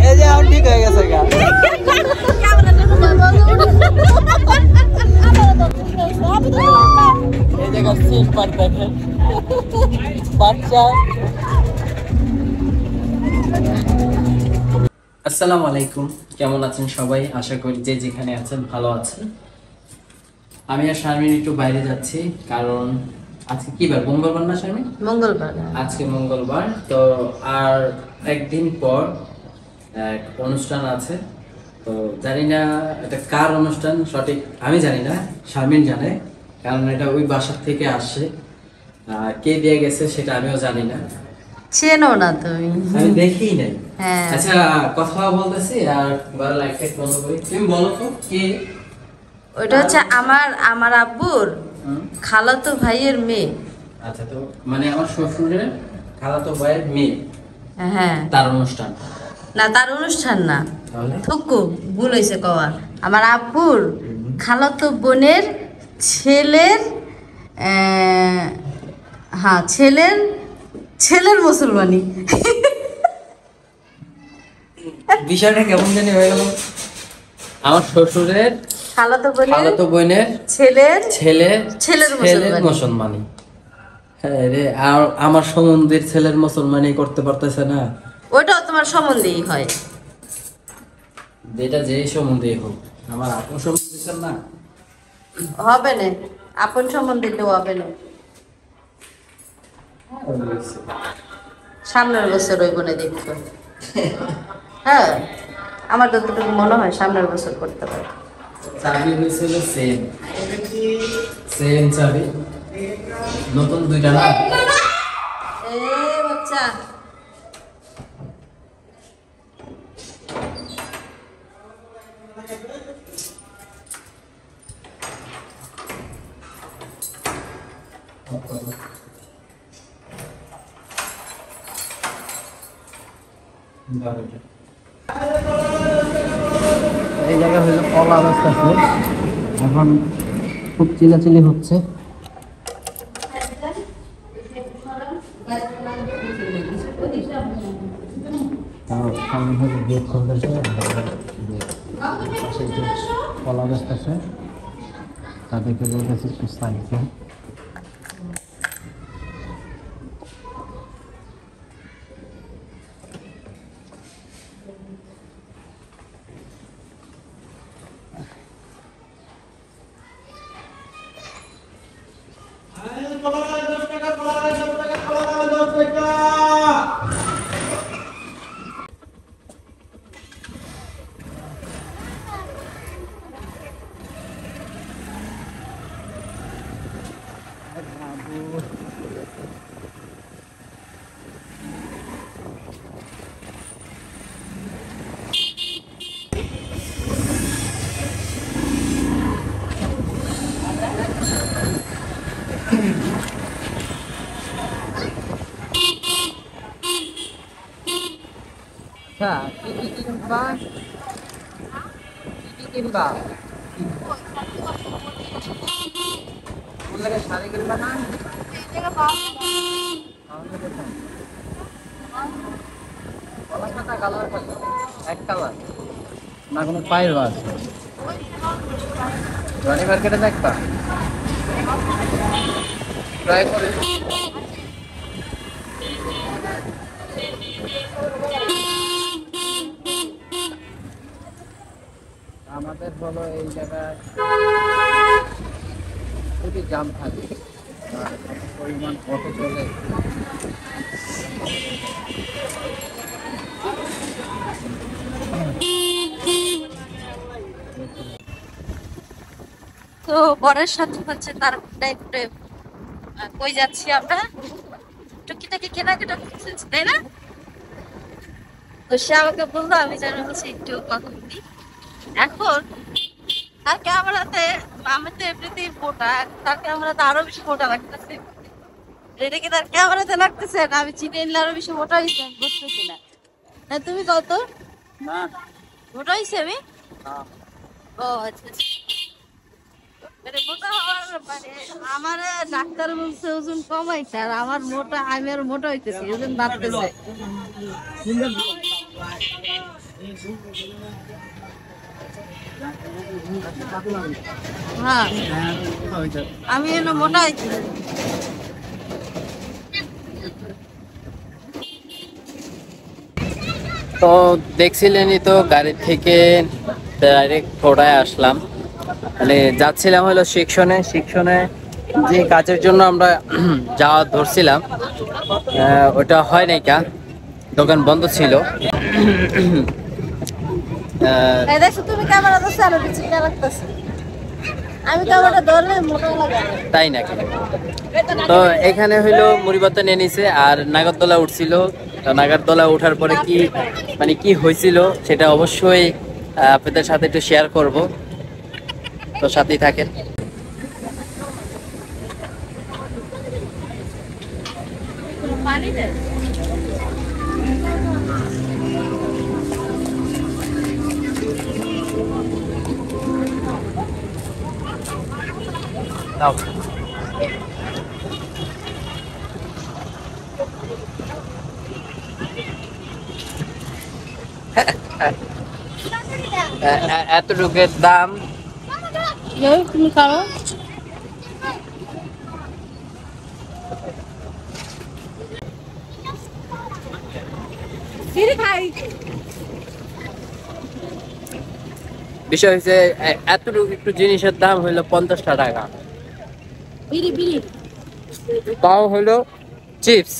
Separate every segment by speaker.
Speaker 1: এই যে এখন ঠিক হয়ে গেছে গা। এই জায়গার সিট পার দেখেন বাচ্চা। আসসালামু আলাইকুম, কেমন আছেন সবাই? আশা করি যে যেখানে আছেন ভালো আছেন। আমি আর শারমিন একটু বাইরে যাচ্ছি, কারণ আজকে কি বার? মঙ্গলবার না শারমিন?
Speaker 2: মঙ্গলবার।
Speaker 1: আজকে মঙ্গলবার, তো আর একদিন পর এক অনুষ্ঠান আছে। তো জানি না এটা কার অনুষ্ঠান সঠিক, আমি জানি না, শারমিন জানে, কারণ এটা ওই বাসার থেকে আসছে। কে দিয়ে গেছে সেটা আমিও জানি না।
Speaker 2: চেনো না তুমি?
Speaker 1: আমি দেখিই নাই।
Speaker 2: হ্যাঁ।
Speaker 1: আচ্ছা, কথা বলতেছি আর বার লাইটটা বন্ধ করি। তুমি বলো তো কে?
Speaker 2: ওইটা হচ্ছে আমার আব্বুর খালাতো ভাইয়ের মেয়ে।
Speaker 1: আচ্ছা, তো মানে আমার শ্বশুরের খালাতো ভাইয়ের মেয়ে,
Speaker 2: হ্যাঁ।
Speaker 1: তার অনুষ্ঠান
Speaker 2: না, তার অনুষ্ঠান না,
Speaker 1: তাহলে
Speaker 2: থুকু ভুল হয়েছে কওয়া। আমার আব্বুর খালাতো বোনের ছেলের হ্যাঁ, ছেলের মুসলমানি।
Speaker 1: বিষয়টা কেমন জানি হয়ে গেল। আমার শ্বশুরের খালাতো বোনের ছেলের মুসলমানি। হ্যাঁ রে, আর আমার সম্বন্ধের ছেলের মুসলমানি করতে পারতেছে না।
Speaker 2: ওইটাও তোমার সম্বন্ধেই হয়।
Speaker 1: যেটা যে সম্বন্ধেই হোক, আমার আপন সম্বন্ধে না
Speaker 2: হবে না, আপন সম্বন্ধে কেউ হবে না। সামনের বছর ওই বোনে দেখছো? হ্যাঁ, আমার যতটুকু মনে হয় সামনের বছর করতে পারে।
Speaker 1: চাবি হয়েছিল সেম চাবি, নতুন দুইটা না।
Speaker 2: বাচ্চা
Speaker 1: এই জায়গা হলো কলা অবস্থা আছে, এখন খুব চিলাচিলি হচ্ছে। কলা অবস্থা আছে, তাদেরকে বলতেছি একটু সাইড। শাড়ি কিনবা না? এক কালার না, কোনো পায়ের আছে জনি মার্কেটে দেখবা, ট্রাই করে। আমাদের হলো এই জায়গায় খুবই জাম থাকে, পরিমাণ কত চলে।
Speaker 2: তো বরের সাথে হচ্ছে তার কই যাচ্ছি আমরা, টুকিটাকি কেনাকাটা করতেছি, তাই না? তো সে আমাকে বললো আমি যেন হচ্ছে একটু কথা বলি। এখন তার ক্যামেরাতে, আমি তো এমনিতেই মোটা, তার ক্যামেরাতে আরো বেশি মোটা লাগতেছে। এটা কি তার ক্যামেরাতে লাগতেছে না আমি চিনে নিলে আরো বেশি মোটা হয়েছে? আমি বুঝতেছি না। হ্যাঁ, তুমি কত মোটা হয়েছে? আমি ও আচ্ছা, মানে মোটা হওয়ার মানে আমার ডাক্তার বলছে ওজন কমাইতে, আর আমার মোটা, আমি আর মোটা হইতেছি, ওজন বাড়তেছে। হ্যাঁ আমি এলো মোটা হইতেছি।
Speaker 1: তো দেখছিলেনই তো, গাড়ি থেকে ডাইরেক্ট থোড়ায় আসলাম। মানে যাচ্ছিলাম হলো শিক্ষণে যে কাজের জন্য আমরা যাওয়া ধরছিলাম, ওটা হয় নাই, কা দোকান বন্ধ ছিল।
Speaker 2: এই দেখো তুমি ক্যামেরা ধরছো আর কিছু না লাগতেছে, আমি ক্যামেরা ধরলে মোটা লাগে।
Speaker 1: তাই নাকি? তো এখানে হইলো মুড়িবাতা নিয়ে নিছে আর নাগরদোলা উঠছিল। তো নাগরদোলা ওঠার পরে কি মানে কি হয়েছিল সেটা অবশ্যই আপনাদের সাথে একটু শেয়ার করব, তো সাথেই থাকেন।
Speaker 2: পানি দে।
Speaker 1: দাও। এতটুকুর দাম।
Speaker 2: তুমি খাও।
Speaker 1: বিষয় হচ্ছে এতটুকু একটু জিনিসের দাম হইলো 50 টাকা, তাও হইলো চিপস।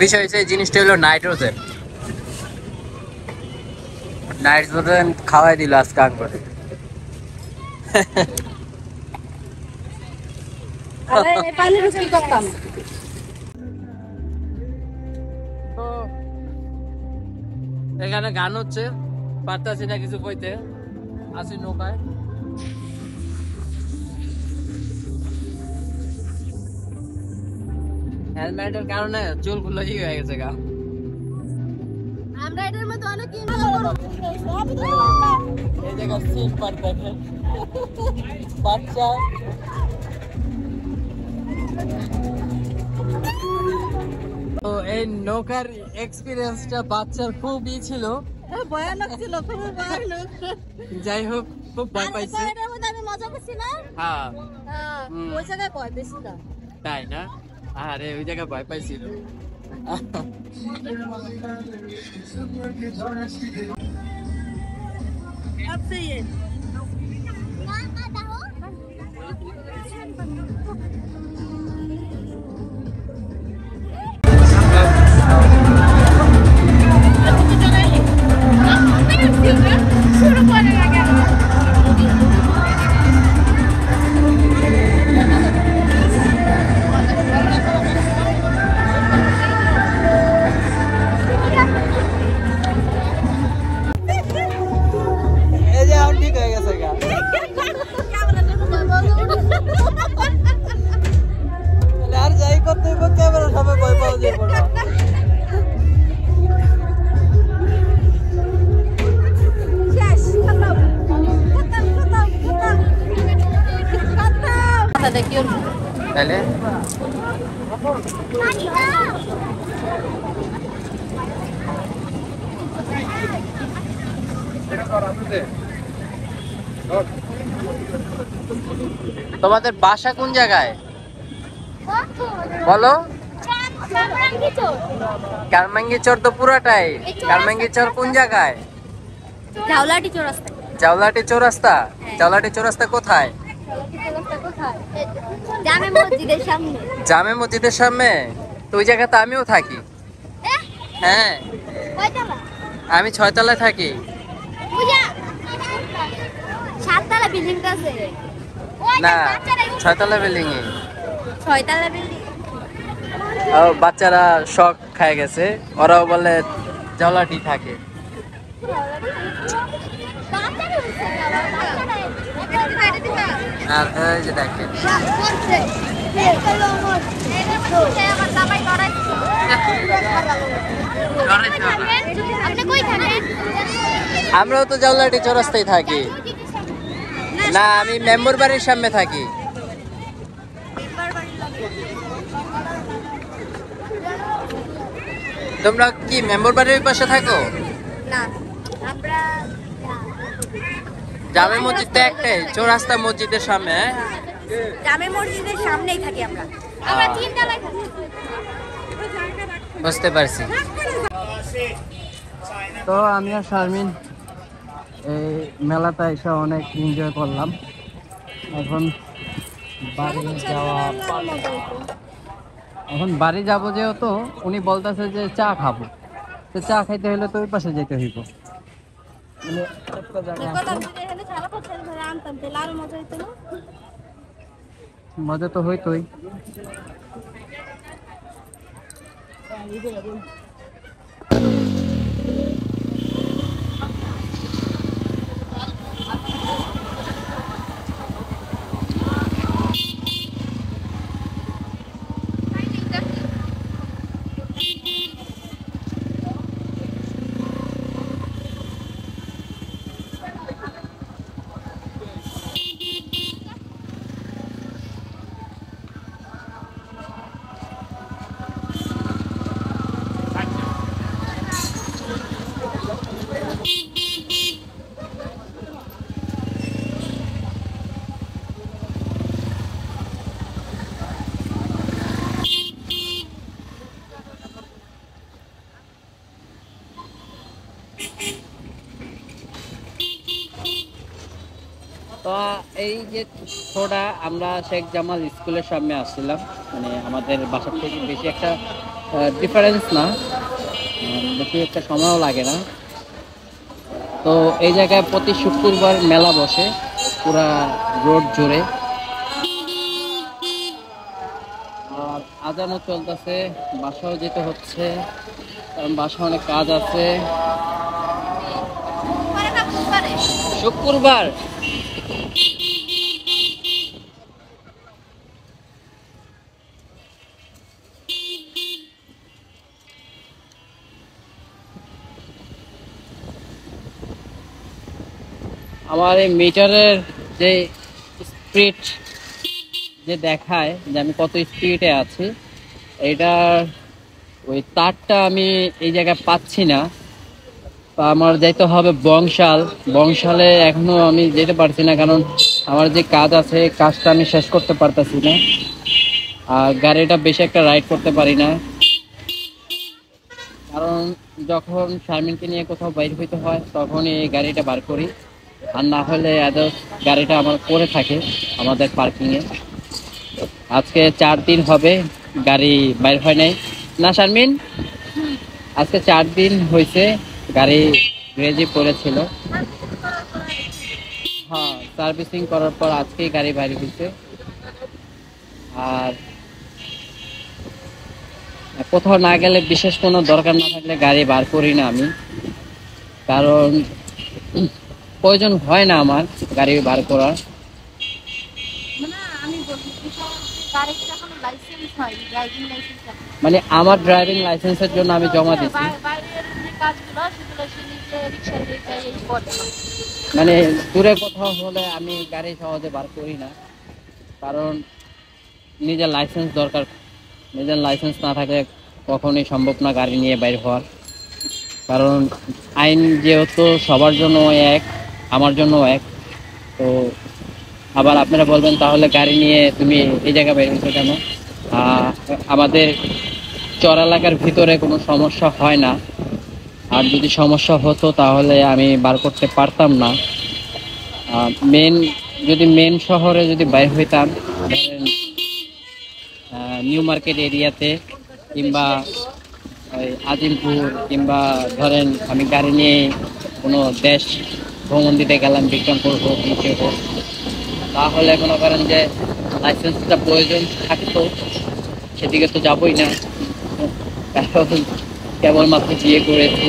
Speaker 1: বিষয় হচ্ছে জিনিসটা হলো নাইট্রোজেন খাওয়াই দিল আজকে করে। এখানে গান হচ্ছে, পারতাছি না কিছু কইতে, আসি নৌকায়। হেলমেটের কারণে চুলগুলো ই হয়ে গেছে গা।
Speaker 2: আমরা এটার মধ্যে অনেক এনজয় করব।
Speaker 1: এই জায়গা সিট পার দেখেন, বাচ্চা তো এই নৌকার এক্সপিরিয়েন্সটা বাচ্চার খুবই ছিল,
Speaker 2: ভয়ানক ছিল, খুব ভয়ানক।
Speaker 1: যাই হোক খুব ভয় পাইছে।
Speaker 2: এটার মধ্যে আমি মজা করছি না?
Speaker 1: হ্যাঁ
Speaker 2: ওই জায়গায় ভয় পেয়েছি না।
Speaker 1: তাই না? আরে ওই জায়গায় ভয় পাইছিল। এই যে এখন ঠিক হয়ে গেছে গা। আর যাই করতে হইব, ক্যামেরা সবাই ভয় পাওয়া যাবে না। তাহলে তোমাদের বাসা কোন জায়গায় বলো? কারমাঙ্গিচর তো পুরাটাই। কারমাঙ্গিচর কোন জায়গায়?
Speaker 2: জাউলাটি চৌরাস্তা।
Speaker 1: জাউলাটি চৌরাস্তা? জাউলাটি চৌরাস্তা কোথায়?
Speaker 2: জামে মসজিদের সামনে।
Speaker 1: জামে মসজিদের সামনে? তো ওই জায়গাতে আমিও থাকি। হ্যাঁ আমি 6 তলায় থাকি।
Speaker 2: সাততলা বিল্ডিংটা আছে
Speaker 1: না, 6 তলা বিল্ডিং এ।
Speaker 2: 6 তলা বিল্ডিং।
Speaker 1: বাচ্চারা শখ খায় গেছে, ওরাও বলে জাউলাটি থাকে। আর এই যে দেখেন আমরাও তো জাউলাটি চৌরাস্তায় থাকি না, আমি মেম্বার বাড়ির সামনে থাকি। তোমরা কি মেম্বার বাড়ির পাশে থাকো?
Speaker 2: না, আমরা
Speaker 1: জামে মসজিদ তো একটাই, চৌরাস্তা মসজিদের সামনে।
Speaker 2: জামে মসজিদের সামনেই থাকি আমরা। আমরা তিন তলায় থাকি।
Speaker 1: বুঝতে পারছি। তো আমি আর শারমিন এই মেলাতে এসে অনেক এনজয় করলাম। এখন বাড়ি যাব যেহেতু উনি বলতেছে যে চা খাবো, তো চা খাইতে হলে তো ওই পাশে যেতে হইব। মজা তো হইতোই। তো এই যে থোড়া আমরা শেখ জামাল স্কুলের সামনে আসছিলাম, মানে আমাদের বাসার থেকে বেশি একটা ডিফারেন্স না, বেশি একটা সময়ও লাগে না। তো এই জায়গায় প্রতি শুক্রবার মেলা বসে পুরা রোড জুড়ে। আর আজানও চলতেছে, বাসাও যেতে হচ্ছে কারণ বাসা অনেক কাজ আছে। শুক্রবার আমার এই মিটারের যে স্পিড যে দেখায় যে আমি কত স্পিডে আছি, এটার ওই তারটা আমি এই জায়গায় পাচ্ছি না। তো আমার যাইতে হবে বংশালে এখনো আমি যেতে পারছি না, কারণ আমার যে কাজ আছে কাজটা আমি শেষ করতে পারতেছি না। আর গাড়িটা বেশি একটা রাইড করতে পারি না, কারণ যখন শারমিনকে নিয়ে কোথাও বাইর হইতে হয় তখনই এই গাড়িটা বার করি, আর না হলে গাড়িটা আমার পড়ে থাকে আমাদের পার্কিংয়ে। আজকে 4 দিন হবে গাড়ি বাইর হয় নাই না শারমিন, আজকে 4 দিন হয়েছে গাড়ি গ্যারেজে পড়েছিল। হ্যাঁ, সার্ভিসিং করার পর আজকেই গাড়ি বাইরে হয়েছে। আর কোথাও না গেলে বিশেষ কোনো দরকার না থাকলে গাড়ি বার করি না আমি, কারণ প্রয়োজন হয় না আমার গাড়ি বার করার। মানে আমার ড্রাইভিং লাইসেন্সের জন্য আমি জমা দিচ্ছি, মানে দূরে কোথাও হলে আমি গাড়ি সহজে বার করি না, কারণ নিজের লাইসেন্স দরকার। নিজের লাইসেন্স না থাকলে কখনোই সম্ভব না গাড়ি নিয়ে বাইর হওয়ার, কারণ আইন যেহেতু সবার জন্য এক, আমার জন্য এক। তো আবার আপনারা বলবেন তাহলে গাড়ি নিয়ে তুমি এই জায়গায় বের হচ্ছো কেন? আমাদের চর এলাকার ভিতরে কোনো সমস্যা হয় না, আর যদি সমস্যা হতো তাহলে আমি বার করতে পারতাম না। মেন শহরে যদি বাইর হইতাম, ধরেন নিউ মার্কেট এরিয়াতে কিংবা আজিমপুর, কিংবা ধরেন আমি গাড়ি নিয়ে কোনো দেশ ভ্রমণ দিতে গেলাম, বিক্রমপুর হোক, নিচে হোক, তাহলে মনে করেন যে লাইসেন্সটা প্রয়োজন থাকতো, সেদিকে তো যাবই না, কারণ কেবলমাত্র বিয়ে করেছি,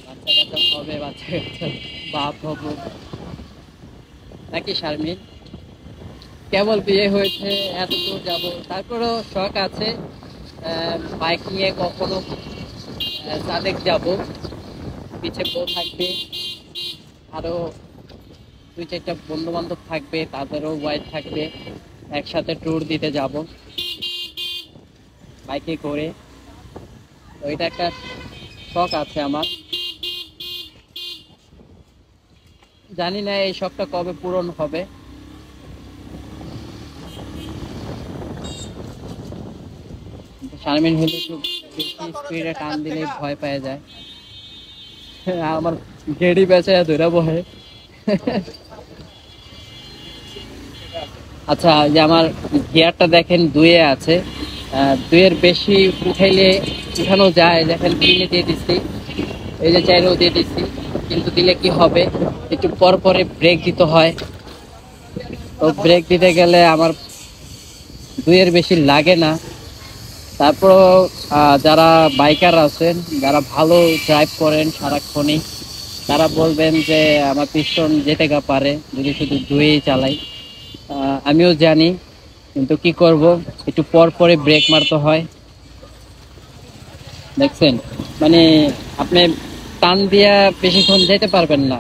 Speaker 1: বাচ্চা কাচ্চা হবে, বাচ্চা কাচ্চা বাপ হবো নাকি শারমিন?
Speaker 3: কেবল বিয়ে হয়েছে, এত দূর যাব, তারপরেও শখ আছে বাইক নিয়ে কখনো সাদেক যাব, পিছে বউ থাকবে, আরো 2-4টা বন্ধু বান্ধব থাকবে, তাদেরও ওয়াইফ থাকবে, একসাথে ট্যুর দিতে যাব বাইকে করে। তো এটা একটা শখ আছে আমার, জানি না এই শখটা কবে পূরণ হবে। শারমিন হলে একটু বেশি স্পিডে টান দিলে ভয় পেয়ে যায়। আমার গেড়ি বেঁচে ধরে বহে। আচ্ছা, যে আমার গিয়ারটা দেখেন 2-এ আছে, 2-এর বেশি উঠাইলে উঠানো যায়, দেখেন 3-এ দিয়ে দিচ্ছি, এই যে 4-এও দিয়ে দিচ্ছি, কিন্তু দিলে কি হবে, একটু পর পরে ব্রেক দিতে হয়। তো ব্রেক দিতে গেলে আমার 2-এর বেশি লাগে না। তারপর যারা বাইকার আছেন, যারা ভালো ড্রাইভ করেন সারাক্ষণই, তারা বলবেন যে আমার পিস্টন যেতে গা পারে যদি শুধু 2-এই চালাই। আমিও জানি, কিন্তু কি করব, একটু পর পরে ব্রেক মারতে হয়। দেখছেন, মানে আপনি টান দিয়া বেশিক্ষণ যেতে পারবেন না,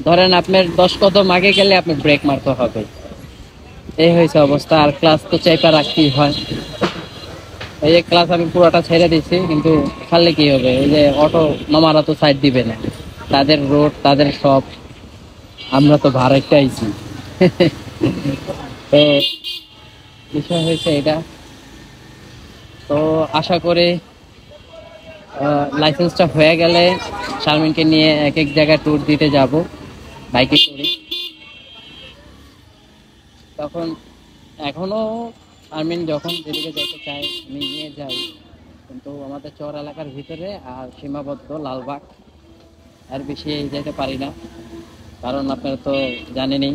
Speaker 3: ধরেন আপনার 10 কদম আগে গেলে আপনি ব্রেক মারতে হবে, এই হয়েছে অবস্থা। আর ক্লাস তো চাইপা রাখতেই হয়। এই যে ক্লাস আমি পুরোটা ছেড়ে দিচ্ছি, কিন্তু ছাড়লে কি হবে, এই যে অটো মামারা তো সাইড দিবে না, তাদের রোড তাদের সব, আমরা তো ভাড়াইতে আইছি। তো বিষয় হয়েছে এটা। তো আশা করি লাইসেন্সটা হয়ে গেলে শারমিনকে নিয়ে এক এক জায়গায় ট্যুর দিতে যাব বাইকে করে। তখন এখনো শারমিন যখন যেদিকে যেতে চায় আমি নিয়ে যাই, কিন্তু আমাদের চর এলাকার ভিতরে আর সীমাবদ্ধ লালবাগ, আর বেশি যেতে পারি না। কারণ আপনারা তো জানেনই,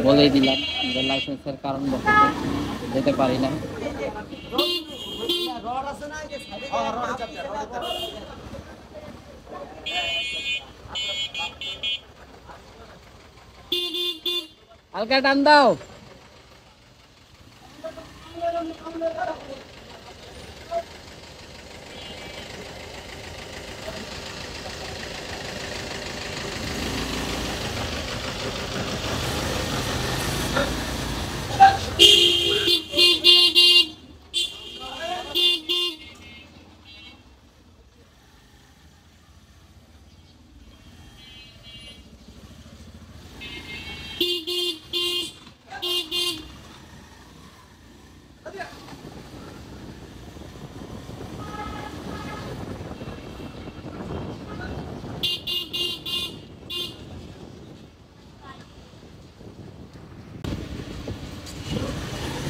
Speaker 3: বলেই দিলাম যে লাইসেন্সের কারণ বশত যেতে পারি না। হালকা টান দাও।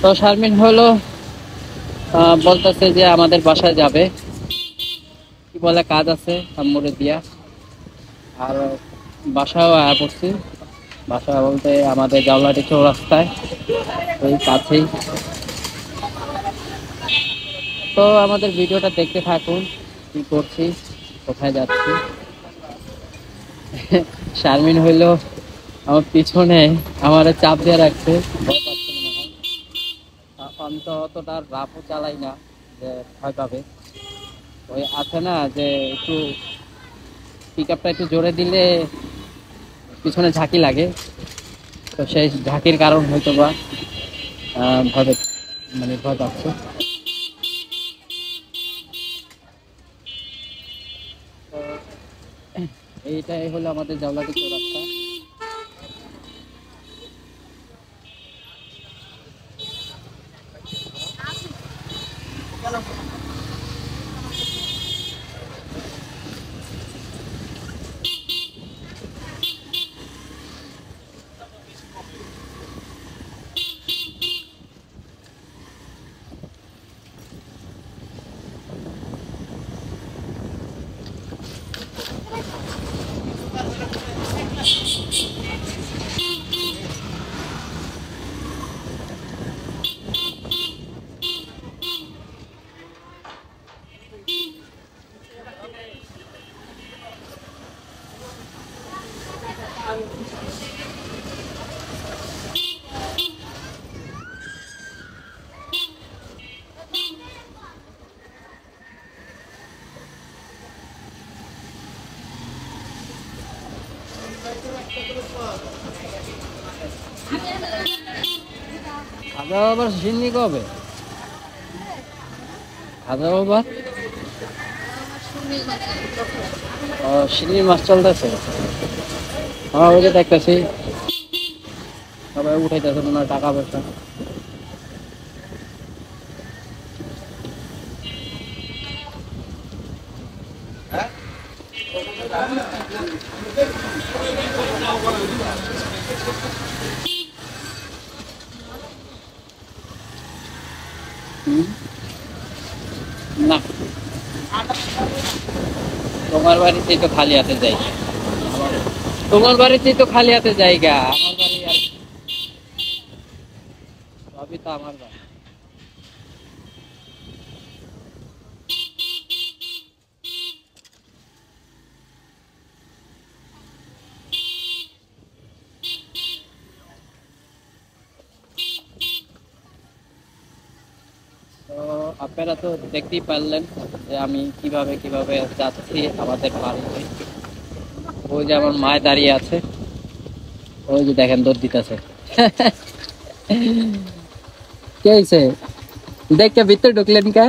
Speaker 3: তো শারমিন হলো বলতেছে যে আমাদের বাসায় যাবে, কি বলে কাজ আছে আম্মুরে দিয়া। আর বাসাও আয়া পড়ছি, বাসা বলতে আমাদের জাউলাটি চৌরাস্তায়, ওই কাছেই। তো আমাদের ভিডিওটা দেখতে থাকুন, কি করছি, কোথায় যাচ্ছি। শারমিন হইলো আমার পিছনে আমার চাপ দিয়ে রাখছে, ভয় পাচ্ছে মনে হয়। আমি তো অতটা রাফও চালাই না যে ভয় পাবে। ওই আছে না যে একটু পিক আপটা একটু জোরে দিলে পিছনে ঝাঁকি লাগে, তো সেই ঝাঁকির কারণ হয়তো বা ভয় মানে ভয় পাচ্ছে। তো এইটাই হলো আমাদের জাউলাটি চৌরাস্তা। খাজা বাবার সিন্নি কবে? খাজা বাবার সিন্নির মাছ চলতেছে। হ্যাঁ ওই যে দেখতেছি সবাই উঠাইতেছে মনে হয় টাকা পয়সা। না তোমার বাড়িতেই তো খালি হাতে জায়গা, তোমার বাড়িতেই তো খালি হাতে জায়গা, আমার বাড়ি আর সবই তো আমার বাড়ি। তো আপনারা তো দেখতেই পারলেন যে আমি কিভাবে কিভাবে যাচ্ছি আমাদের বাড়িতে। ওই যে আমার মায় দাঁড়িয়ে আছে, ওই যে দেখেন দৌড় দিতেছে। কে হয়েছে দেখে ভিতরে ঢুকলেন কে?